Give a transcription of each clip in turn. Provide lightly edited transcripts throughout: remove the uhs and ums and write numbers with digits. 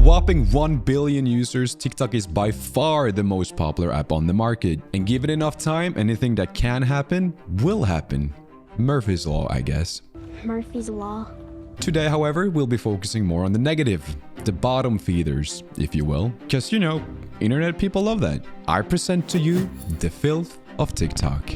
whopping 1 billion users, TikTok is by far the most popular app on the market. And given enough time, anything that can happen will happen. Murphy's Law, I guess. Murphy's Law. Today, however, we'll be focusing more on the negative, the bottom feeders, if you will. Because, you know, internet people love that. I present to you the filth of TikTok.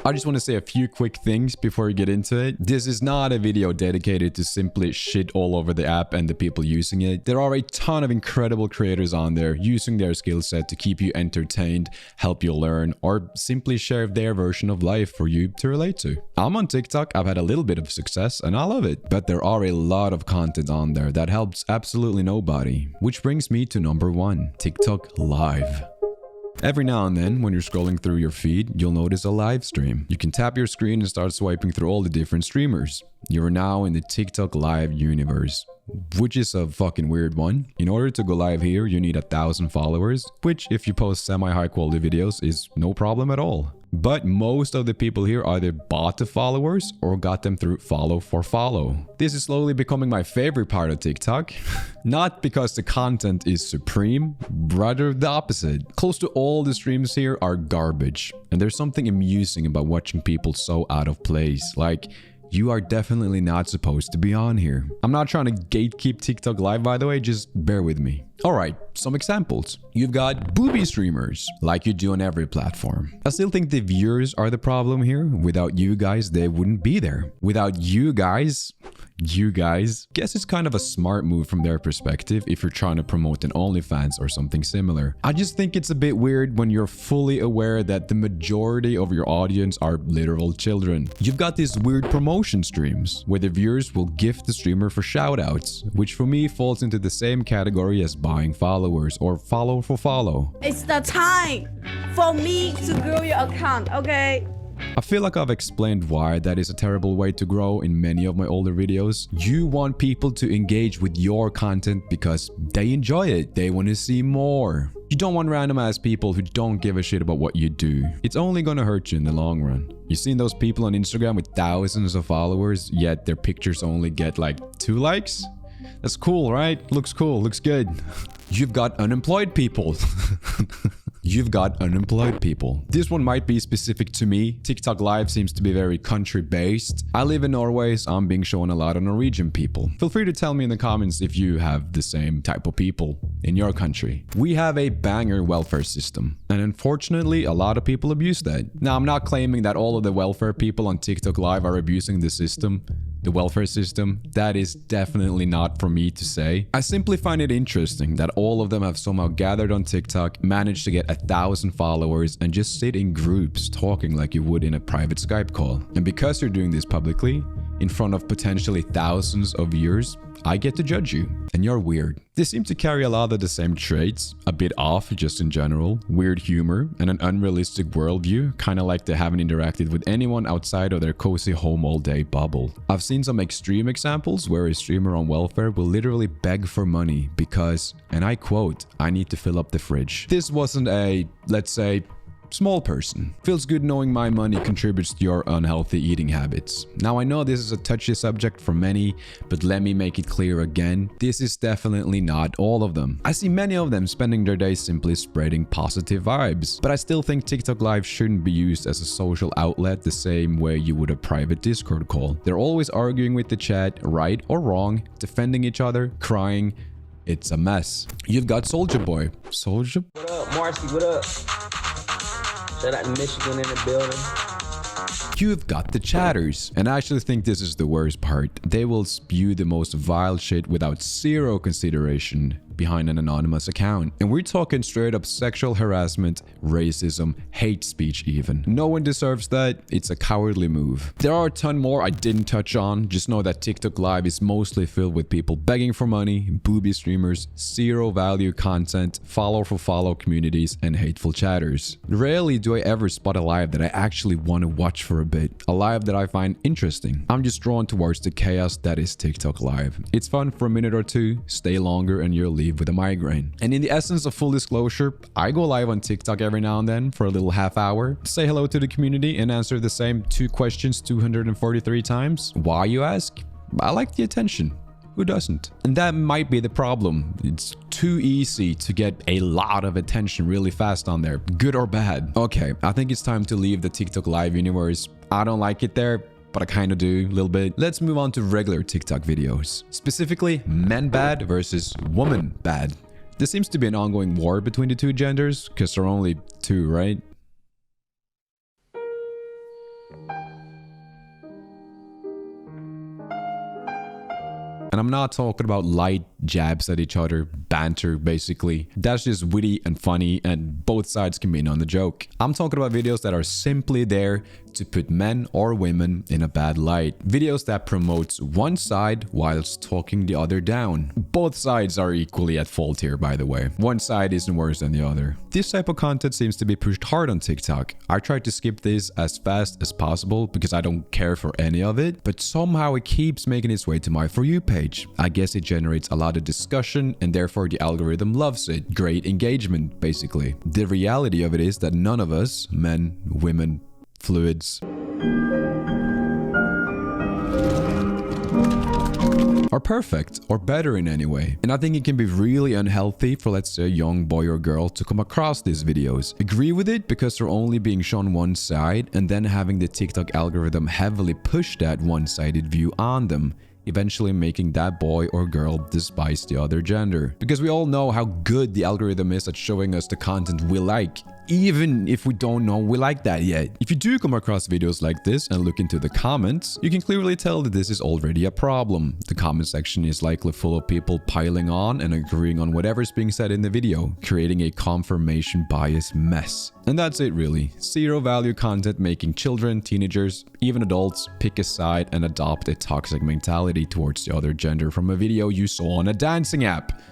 I just want to say a few quick things before we get into it. This is not a video dedicated to simply shit all over the app and the people using it. There are a ton of incredible creators on there using their skill set to keep you entertained, help you learn, or simply share their version of life for you to relate to. I'm on TikTok, I've had a little bit of success and I love it, but there are a lot of content on there that helps absolutely nobody. Which brings me to number 1, TikTok Live. Every now and then, when you're scrolling through your feed, you'll notice a live stream. You can tap your screen and start swiping through all the different streamers. You're now in the TikTok Live universe, which is a fucking weird one. In order to go live here, you need 1,000 followers, which if you post semi-high quality videos is no problem at all. But most of the people here either bought the followers or got them through follow for follow. This is slowly becoming my favorite part of TikTok. Not because the content is supreme, rather the opposite. Close to all the streams here are garbage. And there's something amusing about watching people so out of place. Like, you are definitely not supposed to be on here. I'm not trying to gatekeep TikTok Live, by the way, just bear with me. Alright, some examples. You've got booby streamers, like you do on every platform. I still think the viewers are the problem here. Without you guys, they wouldn't be there. Without you guys, guess it's kind of a smart move from their perspective if you're trying to promote an OnlyFans or something similar. I just think it's a bit weird when you're fully aware that the majority of your audience are literal children. You've got these weird promotion streams where the viewers will gift the streamer for shoutouts, which for me falls into the same category as buying followers or follow for follow. It's the time for me to grow your account, okay? I feel like I've explained why that is a terrible way to grow in many of my older videos. You want people to engage with your content because they enjoy it. They want to see more. You don't want random ass people who don't give a shit about what you do. It's only gonna hurt you in the long run. You've seen those people on Instagram with thousands of followers, yet their pictures only get like 2 likes? That's cool, right? Looks cool, looks good. You've got unemployed people. You've got unemployed people. This one might be specific to me. TikTok Live seems to be very country-based. I live in Norway, so I'm being shown a lot of Norwegian people. Feel free to tell me in the comments if you have the same type of people in your country. We have a banger welfare system, and unfortunately, a lot of people abuse that. Now, I'm not claiming that all of the welfare people on TikTok Live are abusing the system. The welfare system, that is definitely not for me to say. I simply find it interesting that all of them have somehow gathered on TikTok, managed to get 1,000 followers, and just sit in groups talking like you would in a private Skype call. And because you're doing this publicly, in front of potentially thousands of viewers, I get to judge you, and you're weird. They seem to carry a lot of the same traits, a bit off just in general, weird humor, and an unrealistic worldview, kinda like they haven't interacted with anyone outside of their cozy home all day bubble. I've seen some extreme examples where a streamer on welfare will literally beg for money because, and I quote, "I need to fill up the fridge." This wasn't a, let's say, small person. Feels good knowing my money contributes to your unhealthy eating habits. Now, I know this is a touchy subject for many, but let me make it clear again, this is definitely not all of them. I see many of them spending their days simply spreading positive vibes, but I still think TikTok Live shouldn't be used as a social outlet the same way you would a private Discord call. They're always arguing with the chat, right or wrong, defending each other, crying. It's a mess. You've got Soulja Boy. Soulja? What up, Marcy? What up? Shout out to Michigan in the building. You've got the chatters. And I actually think this is the worst part. They will spew the most vile shit without zero consideration behind an anonymous account. And we're talking straight up sexual harassment, racism, hate speech even. No one deserves that. It's a cowardly move. There are a ton more I didn't touch on. Just know that TikTok Live is mostly filled with people begging for money, booby streamers, zero value content, follow for follow communities, and hateful chatters. Rarely do I ever spot a live that I actually want to watch for a bit. A live that I find interesting. I'm just drawn towards the chaos that is TikTok Live. It's fun for a minute or two, stay longer and you'll leave live with a migraine. And in the essence of full disclosure, I go live on TikTok every now and then for a little half hour, say hello to the community and answer the same 2 questions 243 times. Why, you ask? I like the attention. Who doesn't? And that might be the problem. It's too easy to get a lot of attention really fast on there, good or bad. Okay, I think it's time to leave the TikTok live universe. I don't like it there, but I kind of do a little bit. Let's move on to regular TikTok videos. Specifically, men bad versus woman bad. There seems to be an ongoing war between the two genders, because there are only two, right? And I'm not talking about light jabs at each other, banter basically. That's just witty and funny, and both sides can be in on the joke. I'm talking about videos that are simply there to put men or women in a bad light. Videos that promotes one side whilst talking the other down. Both sides are equally at fault here, by the way. One side isn't worse than the other. This type of content seems to be pushed hard on TikTok. I try to skip this as fast as possible because I don't care for any of it, but somehow it keeps making its way to my For You page. I guess it generates a lot of discussion and therefore the algorithm loves it. Great engagement, basically. The reality of it is that none of us, men, women, fluids, are perfect or better in any way. And I think it can be really unhealthy for, let's say, a young boy or girl to come across these videos. Agree with it because they're only being shown one side, and then having the TikTok algorithm heavily push that one-sided view on them, eventually making that boy or girl despise the other gender. Because we all know how good the algorithm is at showing us the content we like, even if we don't know we like that yet. If you do come across videos like this and look into the comments, you can clearly tell that this is already a problem. The comment section is likely full of people piling on and agreeing on whatever's being said in the video, creating a confirmation bias mess. And that's it really. Zero value content making children, teenagers, even adults pick a side and adopt a toxic mentality towards the other gender from a video you saw on a dancing app.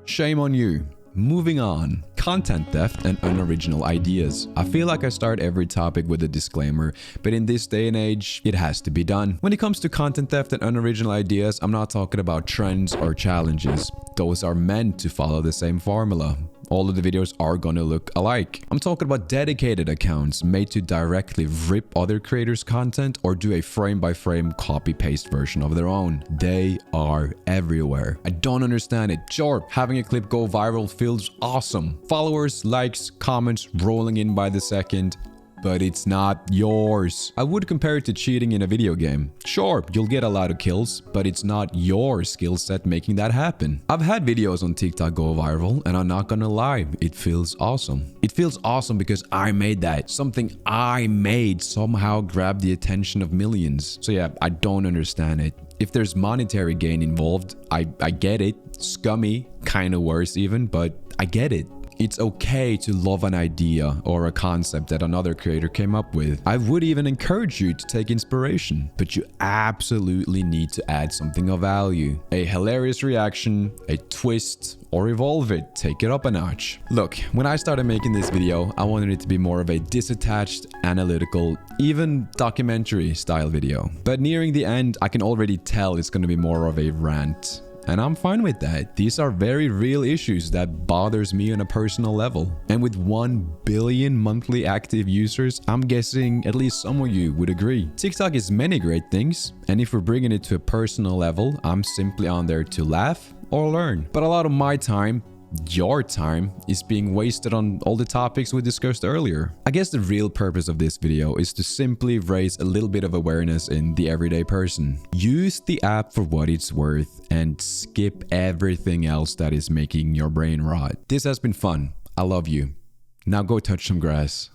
Shame on you. Moving on. Content theft and unoriginal ideas. I feel like I start every topic with a disclaimer, but in this day and age, it has to be done. When it comes to content theft and unoriginal ideas, I'm not talking about trends or challenges. Those are meant to follow the same formula. All of the videos are gonna look alike. I'm talking about dedicated accounts made to directly rip other creators' content or do a frame-by-frame copy-paste version of their own. They are everywhere. I don't understand it. Sure, having a clip go viral feels awesome. Followers, likes, comments rolling in by the second. But it's not yours. I would compare it to cheating in a video game. Sure, you'll get a lot of kills, but it's not your skill set making that happen. I've had videos on TikTok go viral, and I'm not gonna lie, it feels awesome. It feels awesome because I made that. Something I made somehow grabbed the attention of millions. So yeah, I don't understand it. If there's monetary gain involved, I get it. Scummy, kind of worse even, but I get it. It's okay to love an idea or a concept that another creator came up with. I would even encourage you to take inspiration, but you absolutely need to add something of value. A hilarious reaction, a twist, or evolve it, take it up a notch. Look, when I started making this video, I wanted it to be more of a disattached, analytical, even documentary style video. But nearing the end, I can already tell it's going to be more of a rant. And I'm fine with that. These are very real issues that bothers me on a personal level. And with 1 billion monthly active users, I'm guessing at least some of you would agree. TikTok is many great things, and if we're bringing it to a personal level, I'm simply on there to laugh or learn. But a lot of my time, your time, is being wasted on all the topics we discussed earlier. I guess the real purpose of this video is to simply raise a little bit of awareness in the everyday person. Use the app for what it's worth and skip everything else that is making your brain rot. This has been fun. I love you. Now go touch some grass.